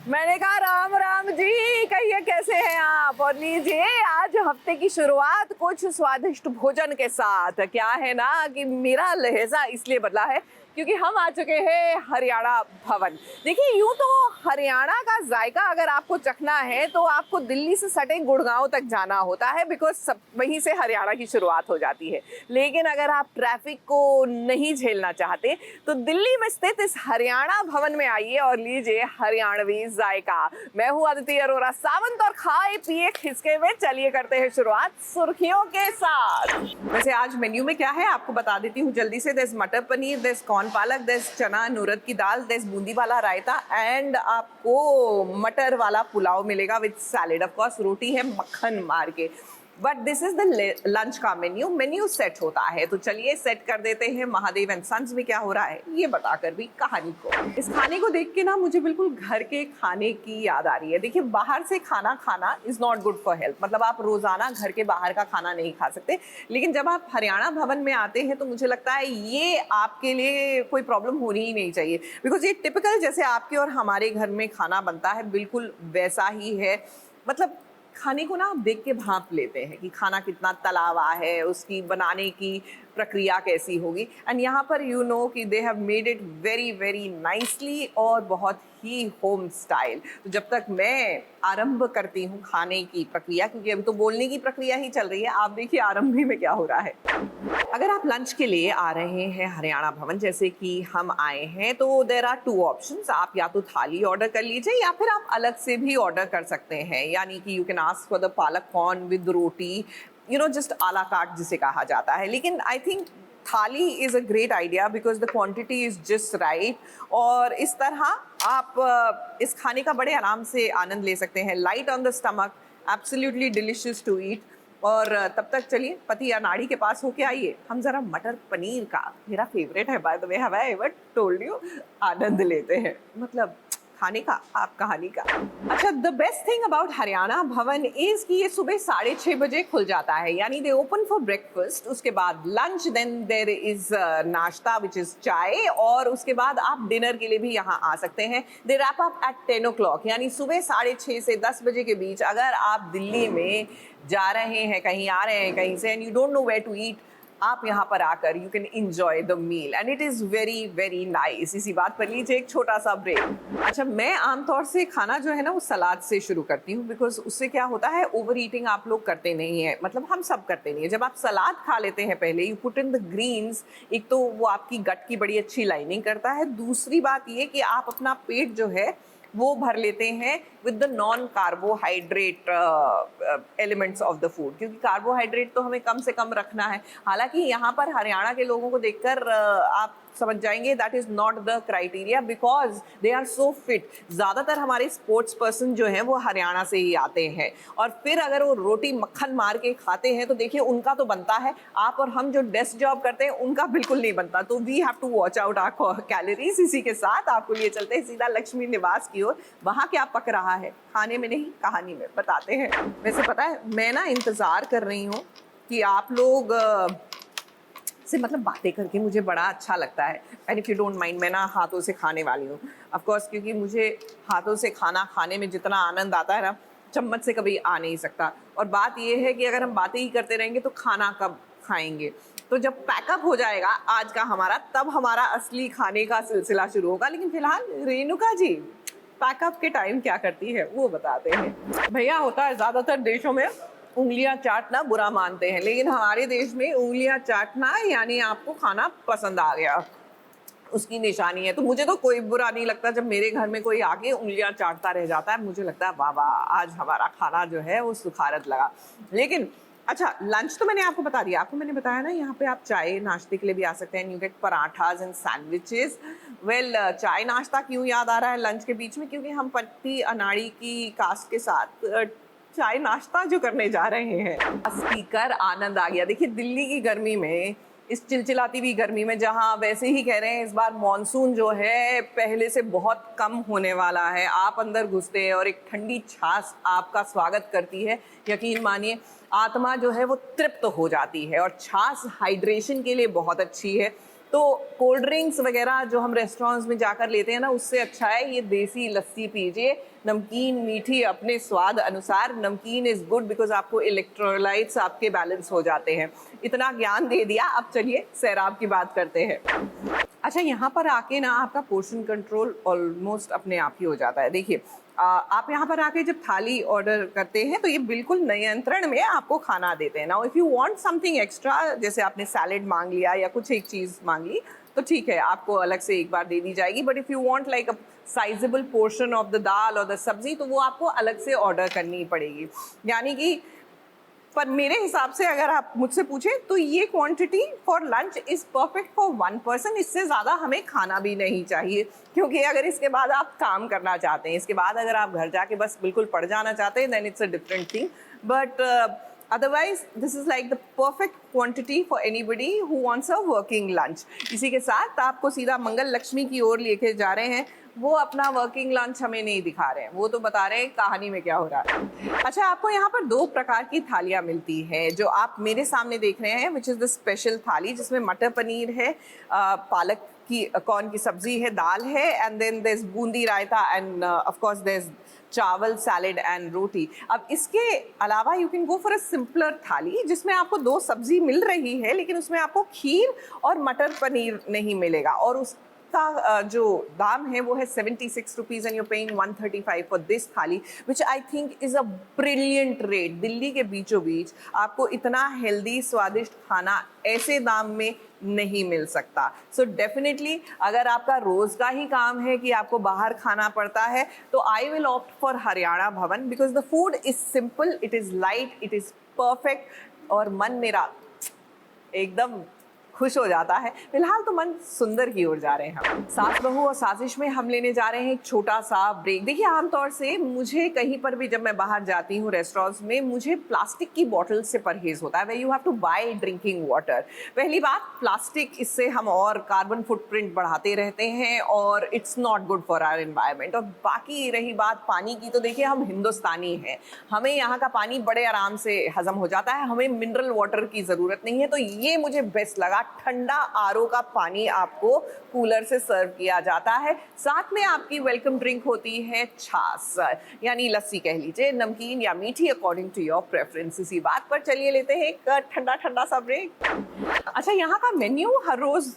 मैंने कहा राम राम जी, कहिए कैसे हैं आप। और लीजिए आज हफ्ते की शुरुआत कुछ स्वादिष्ट भोजन के साथ। क्या है ना कि मेरा लहजा इसलिए बदला है क्योंकि हम आ चुके हैं हरियाणा भवन। देखिए यूं तो हरियाणा का जायका अगर आपको चखना है तो आपको दिल्ली से सटे गुड़गांव तक जाना होता है, बिकॉज सब वहीं से हरियाणा की शुरुआत हो जाती है। लेकिन अगर आप ट्रैफिक को नहीं झेलना चाहते तो दिल्ली में स्थित इस हरियाणा भवन में आइए और लीजिए हरियाणवी जायका। मैं हूँ अदिति अरोरा सावंत और खाए पिए खिसके में चलिए करते हैं शुरुआत सुर्खियों के साथ। वैसे आज मेन्यू में क्या है आपको बता देती हूँ जल्दी से। देस मटर पनीर, देस कॉर्न पालक, देस चना नुरत की दाल, देस बूंदी वाला रायता एंड आपको मटर वाला पुलाव मिलेगा विद सैलेड। ऑफ कोर्स रोटी है मक्खन मार के। But this is the lunch का मेन्यू सेट होता है। तो चलिए सेट कर देते हैं महादेव एंड सन्स में क्या हो रहा है ये बताकर भी कहानी को। इस खाने को देख के ना मुझे बिल्कुल घर के खाने की याद आ रही है। देखिए बाहर से खाना खाना is not good for health, मतलब आप रोजाना घर के बाहर का खाना नहीं खा सकते। लेकिन जब आप हरियाणा भवन में आते हैं तो मुझे लगता है ये आपके लिए कोई प्रॉब्लम होनी ही नहीं चाहिए, बिकॉज ये टिपिकल जैसे आपके और हमारे घर में खाना बनता है बिल्कुल वैसा ही है। मतलब खाने को ना आप देख के भांप लेते हैं कि खाना कितना तला हुआ है, उसकी बनाने की प्रक्रिया कैसी होगी। एंड यहाँ पर यू नो कि they have made it very very nicely और बहुत ही होम स्टाइल। तो जब तक मैं आरंभ करती हूँ खाने की प्रक्रिया, क्योंकि अभी तो बोलने की प्रक्रिया ही चल रही है, आप देखिए आरंभ भी में क्या हो रहा है। अगर आप लंच के लिए आ रहे हैं हरियाणा भवन जैसे कि हम आए हैं तो देर आर टू ऑप्शंस। आप या तो थाली ऑर्डर कर लीजिए या फिर आप अलग से भी ऑर्डर कर सकते हैं। यानी कि you can ask for the palak corn with roti, you know just a la carte जिसे कहा जाता है। लेकिन I think thali is a great idea because the quantity is just right. और इस तरह आप इस खाने का बड़े आराम से आनंद ले सकते हैं। Light on the stomach, absolutely delicious to eat. और तब तक चलिए पति या नाड़ी के पास होके आइए, हम जरा मटर पनीर का, मेरा फेवरेट है by the way, have I ever told you, आनंद लेते हैं। मतलब खाने का आप कहानी का। अच्छा, the best thing about Haryana Bhavan is कि ये सुबह 6:30 बजे खुल जाता है। यानी दे ओपन फॉर ब्रेकफास्ट, उसके बाद लंच, देन देयर इज नाश्ता विच इज चाय, और उसके बाद आप डिनर के लिए भी यहाँ आ सकते हैं। दे रैप अप एट 10 o'clock, यानी सुबह 6:30 से 10 बजे के बीच अगर आप दिल्ली में जा रहे हैं, कहीं आ रहे हैं कहीं से, and you don't know where to eat, आप यहाँ पर आकर you can enjoy the meal and it is very very nice. इसी बात पर लीजिए एक छोटा सा ब्रेक। अच्छा, मैं आमतौर से खाना जो है ना वो सलाद से शुरू करती हूँ, बिकॉज उससे क्या होता है ओवर ईटिंग आप लोग करते नहीं है, मतलब हम सब करते नहीं है। जब आप सलाद खा लेते हैं पहले, you put in the greens, एक तो वो आपकी गट की बड़ी अच्छी लाइनिंग करता है, दूसरी बात ये कि आप अपना पेट जो है वो भर लेते हैं with the non carbohydrate elements of the food, क्योंकि कार्बोहाइड्रेट तो हमें कम से कम रखना है। हालांकि यहाँ पर हरियाणा के लोगों को देखकर आप समझ जाएंगे that is not the criteria, because they are so fit. ज़्यादातर हमारे स्पोर्ट्स पर्सन जो हैं वो हरियाणा से ही आते हैं, और फिर अगर वो रोटी मक्खन मार के खाते हैं तो देखिए उनका तो बनता है, आप और हम जो डेस्क जॉब करते हैं उनका बिल्कुल नहीं बनता। तो we have to watch out our calories. इसी के साथ आपको लिए चलते हैं सीधा लक्ष्मी निवास की ओर। वहाँ क्या पक रहा है, खाने में नहीं कहानी में बताते हैं। वैसे पता है मैं ना इंतज़ार कर रही हूँ कि आप लोग से मतलब बातें करके मुझे बड़ा अच्छा लगता है। And if you don't mind, मैं ना हाथों से खाने वाली हूँ ऑफ कोर्स, क्योंकि मुझे हाथों से खाना खाने में जितना आनंद आता है ना चम्मच से कभी आ नहीं सकता। और बात ये है कि अगर हम बातें ही करते रहेंगे तो खाना कब खाएंगे। तो जब पैकअप हो जाएगा आज का हमारा, तब हमारा असली खाने का सिलसिला शुरू होगा। लेकिन फिलहाल रेणुका जी पैकअप के टाइम क्या करती है वो बताते हैं। भैया होता है ज़्यादातर देशों में उंगलियां चाटना बुरा मानते हैं, लेकिन हमारे देश में उंगलियां चाटना यानी आपको खाना पसंद आ गया, उसकी निशानी है। तो मुझे तो कोई बुरा नहीं लगता जब मेरे घर में कोई आके उंगलियां चाटता रह जाता है। मुझे लगता है वाह वाह आज हमारा खाना जो है वो सुखारत लगा। लेकिन अच्छा, लंच तो मैंने आपको बता दिया। आपको मैंने बताया ना यहाँ पे आप चाय नाश्ते के लिए भी आ सकते हैं। You get parathas and sandwiches. Well, चाय नाश्ता क्यों याद आ रहा है लंच के बीच में, क्योंकि हम पट्टी अनाड़ी की कास्ट के साथ चाय नाश्ता जो करने जा रहे हैं। स्पीकर आनंद आ गया। देखिए दिल्ली की गर्मी में, इस चिलचिलाती हुई गर्मी में, जहाँ वैसे ही कह रहे हैं इस बार मॉनसून जो है पहले से बहुत कम होने वाला है, आप अंदर घुसते हैं और एक ठंडी छाछ आपका स्वागत करती है। यकीन मानिए आत्मा जो है वो तृप्त हो जाती है। और छाछ हाइड्रेशन के लिए बहुत अच्छी है। तो कोल्ड ड्रिंक्स वगैरह जो हम रेस्टोरेंट्स में जाकर लेते हैं ना, उससे अच्छा है ये देसी लस्सी पीजिए, नमकीन मीठी अपने स्वाद अनुसार। नमकीन इज गुड बिकॉज आपको इलेक्ट्रोलाइट्स आपके बैलेंस हो जाते हैं। इतना ज्ञान दे दिया, अब चलिए सैराब की बात करते हैं। अच्छा, यहाँ पर आके ना आपका पोर्शन कंट्रोल ऑलमोस्ट अपने आप ही हो जाता है। देखिए आप यहाँ पर आके जब थाली ऑर्डर करते हैं तो ये बिल्कुल नियंत्रण में आपको खाना देते हैं। Now if you want something extra, जैसे आपने सैलेड मांग लिया या कुछ एक चीज़ मांग ली, तो ठीक है, आपको अलग से एक बार दे दी जाएगी। But if you want like a sizeable portion of the dal और द सब्जी, तो वो आपको अलग से ऑर्डर करनी पड़ेगी। यानी कि पर मेरे हिसाब से अगर आप मुझसे पूछें तो ये quantity for lunch is perfect for 1 person. इससे ज़्यादा हमें खाना भी नहीं चाहिए, क्योंकि अगर इसके बाद आप काम करना चाहते हैं, इसके बाद अगर आप घर जाके बस बिल्कुल पड़ जाना चाहते हैं, then it's a different thing. But otherwise this is like the perfect quantity for anybody who wants a working lunch. इसी के साथ आपको सीधा मंगल लक्ष्मी की ओर लेके जा रहे हैं। वो अपना वर्किंग लंच हमें नहीं दिखा रहे हैं, वो तो बता रहे हैं कहानी में क्या हो रहा है। अच्छा, आपको यहाँ पर 2 प्रकार की थालियाँ मिलती हैं जो आप मेरे सामने देख रहे हैं, विच इज़ द स्पेशल थाली, जिसमें मटर पनीर है, पालक की कॉर्न की सब्जी है, दाल है, and then there is boondi raita, and of course there is chawal, salad and roti. अब इसके अलावा you can go for a simpler thali, जिसमें आपको 2 सब्जी मिल रही है, लेकिन उसमें आपको खीर और मटर पनीर नहीं मिलेगा, और उसका जो दाम है वो है 76 rupees, and you paying 135 for this thali, which I think is a brilliant rate. Delhi के बीचों बीच आपको इतना हेल्दी स्वादिष्ट खाना ऐसे दाम में नहीं मिल सकता। सो डेफिनेटली अगर आपका रोज़ का ही काम है कि आपको बाहर खाना पड़ता है, तो I will opt for Haryana Bhavan, because the food is simple, it is light, it is perfect, और मन मेरा एकदम खुश हो जाता है। फिलहाल तो मन सुंदर की ओर जा रहे हैं हम। सास बहू और साजिश में हम लेने जा रहे हैं एक छोटा सा ब्रेक। देखिए, आमतौर से मुझे कहीं पर भी जब मैं बाहर जाती हूँ रेस्टोरेंट्स में, मुझे प्लास्टिक की बॉटल से परहेज होता है, way you have to buy drinking water. पहली बात, प्लास्टिक, इससे हम और कार्बन फुटप्रिंट बढ़ाते रहते हैं और it's not good for our environment. और बाकी रही बात पानी की, तो देखिए हम हिंदुस्तानी हैं, हमें यहाँ का पानी बड़े आराम से हजम हो जाता है, हमें मिनरल वाटर की ज़रूरत नहीं है। तो ये मुझे बेस्ट लगा, ठंडा आरओ का पानी आपको कूलर से सर्व किया जाता है, साथ में आपकी वेलकम ड्रिंक होती है छाछ, यानी लस्सी कह लीजिए, नमकीन या मीठी, अकॉर्डिंग टू योर प्रेफरेंस। इसी बात पर चलिए लेते हैं एक ठंडा ठंडा सा ब्रेक। अच्छा, यहाँ का मेन्यू हर रोज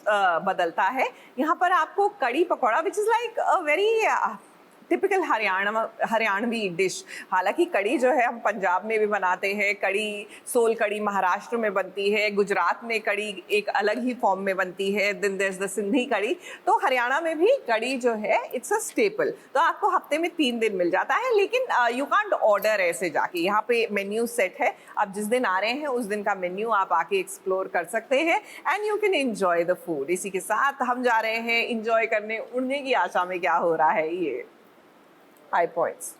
बदलता है। यहाँ पर आपको कड़ी pakora, which is like a very typical Haryanvi dish. हालांकि कड़ी जो है हम पंजाब में भी बनाते हैं, कड़ी सोल कड़ी महाराष्ट्र में बनती है, गुजरात में कड़ी एक अलग ही फॉर्म में बनती है, then there is the Sindhi kadhi. तो हरियाणा में भी कड़ी जो है इट्स अ स्टेपल, तो आपको हफ्ते में 3 दिन मिल जाता है, लेकिन यू कांट ऑर्डर ऐसे जाके। यहाँ पे मेन्यू सेट है, आप जिस दिन आ रहे हैं उस दिन का मेन्यू आप आके एक्सप्लोर कर सकते हैं, and you can enjoy the food. इसी के साथ हम जा रहे हैं इंजॉय करने, उड़ने की आशा में क्या हो रहा है ये हाई पॉइंट्स।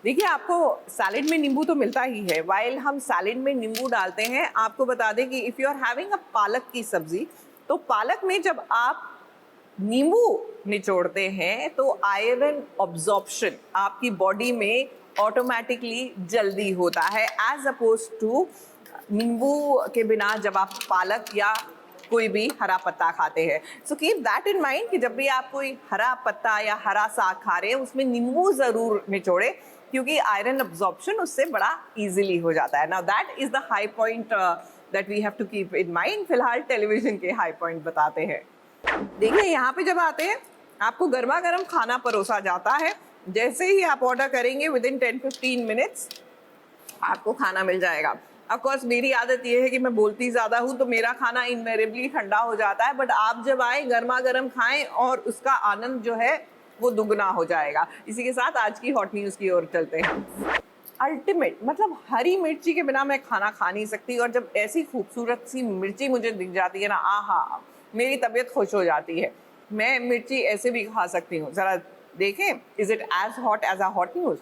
देखिए, आपको सैलेड में नींबू तो मिलता ही है। वाइल हम सैलेड में नींबू डालते हैं, आपको बता दें कि if you are having a palak की सब्जी, तो पालक में जब आप नींबू निचोड़ते हैं तो आयरन ऑब्जॉर्प्शन आपकी बॉडी में ऑटोमेटिकली जल्दी होता है, एज अपोज टू नींबू के बिना जब आप पालक या कोई भी हरा पत्ता खाते हैं। So keep that in mind कि जब भी आप कोई हरा पत्ता या हरा साग खा रहे हैं, उसमें नींबू ज़रूर निचोड़े, क्योंकि आयरन अब्जॉर्प्शन उससे बड़ा इजीली हो जाता है। Now that is the high point that we have to keep in mind. फिलहाल टेलीविजन के हाई पॉइंट बताते हैं। देखिए, यहाँ पे जब आते हैं आपको गर्मा गर्म खाना परोसा जाता है। जैसे ही आप ऑर्डर करेंगे, विद इन 10-15 मिनट्स आपको खाना मिल जाएगा। ऑफ कोर्स मेरी आदत ये है कि मैं बोलती ज़्यादा हूँ, तो मेरा खाना इनवेरिएबली ठंडा हो जाता है, बट आप जब आए गर्मा गर्म खाएं और उसका आनंद जो है वो दुगना हो जाएगा। इसी के साथ आज की हॉट न्यूज़ की ओर चलते हैं। अल्टीमेट, मतलब हरी मिर्ची के बिना मैं खाना खा नहीं सकती, और जब ऐसी खूबसूरत सी मिर्ची मुझे दिख जाती है ना, आहा, मेरी तबीयत खुश हो जाती है। मैं मिर्ची ऐसे भी खा सकती हूँ। ज़रा देखें, is it as hot as a hot news.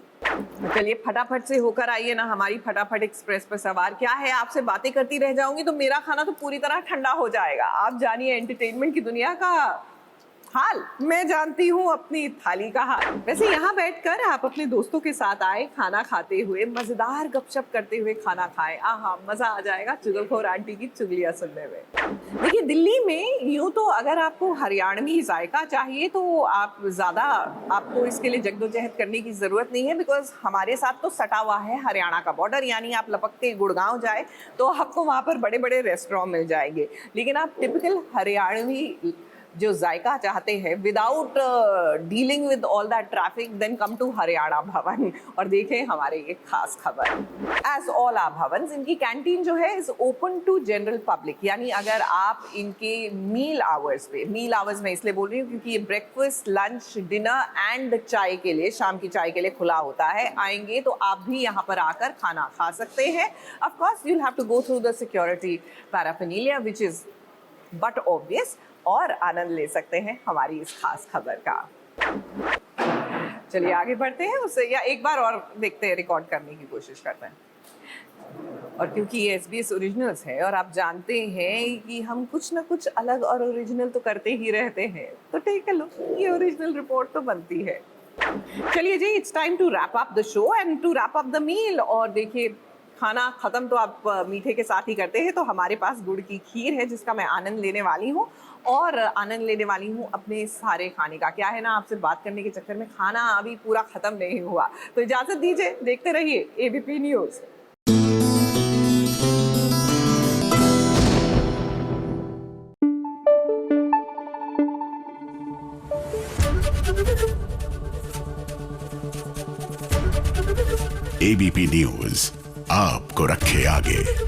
चलिए फटाफट से होकर आइए ना हमारी फटाफट एक्सप्रेस पर सवार। क्या है, आपसे बातें करती रह जाऊंगी तो मेरा खाना तो पूरी तरह ठंडा हो जाएगा। आप जानिए एंटरटेनमेंट की दुनिया का हाल, मैं जानती हूँ अपनी थाली का हाल। वैसे यहाँ बैठकर आप अपने दोस्तों के साथ आए, खाना खाते हुए मजेदार गपशप करते हुए खाना खाएं। आहा, मजा आ जाएगा चुगलखोर आंटी की चुगलियां सुनने में। देखिए, दिल्ली में यूं तो अगर आपको हरियाणवी जायका चाहिए तो आपको इसके लिए जद्दोजहद करने की जरूरत नहीं है, बिकॉज हमारे साथ तो सटा हुआ है हरियाणा का बॉर्डर। यानी आप लपक के गुड़गांव जाए तो आपको वहाँ पर बड़े बड़े रेस्टोरेंट मिल जाएंगे, लेकिन आप टिपिकल हरियाणवी जो जायका चाहते हैं without dealing with all that traffic, then come to Haryana Bhavan और देखें हमारे ये खास खबर। एज ऑल आर भवन, इनकी कैंटीन जो है is open to general public. यानी अगर आप इनके मील आवर्स में इसलिए बोल रही हूँ क्योंकि ये ब्रेकफास्ट, लंच, डिनर एंड चाय के लिए, शाम की चाय के लिए खुला होता है। आएंगे तो आप भी यहाँ पर आकर खाना खा सकते हैं। Of course you will have to go through the security paraphernalia which is but obvious, और आनंद ले सकते हैं हमारी इस खास खबर का। चलिए आगे बढ़ते हैं उससे, या एक बार और देखते हैं, रिकॉर्ड करने की कोशिश करते हैं। और क्योंकि ये SBS ओरिजिनल्स है और आप जानते हैं कि हम कुछ ना कुछ अलग और ओरिजिनल तो करते ही रहते हैं, तो टेक अ लुक, ये ओरिजिनल रिपोर्ट तो बनती है। चलिए जी, it's time to wrap up the show and to wrap up the meal. और देखिए, खाना खत्म तो आप मीठे के साथ ही करते हैं, तो हमारे पास गुड़ की खीर है जिसका मैं आनंद लेने वाली हूँ, और आनंद लेने वाली हूँ अपने सारे खाने का। क्या है ना, आपसे बात करने के चक्कर में खाना अभी पूरा खत्म नहीं हुआ, तो इजाजत दीजिए, देखते रहिए ABP न्यूज़। ABP न्यूज़ आपको रखे आगे।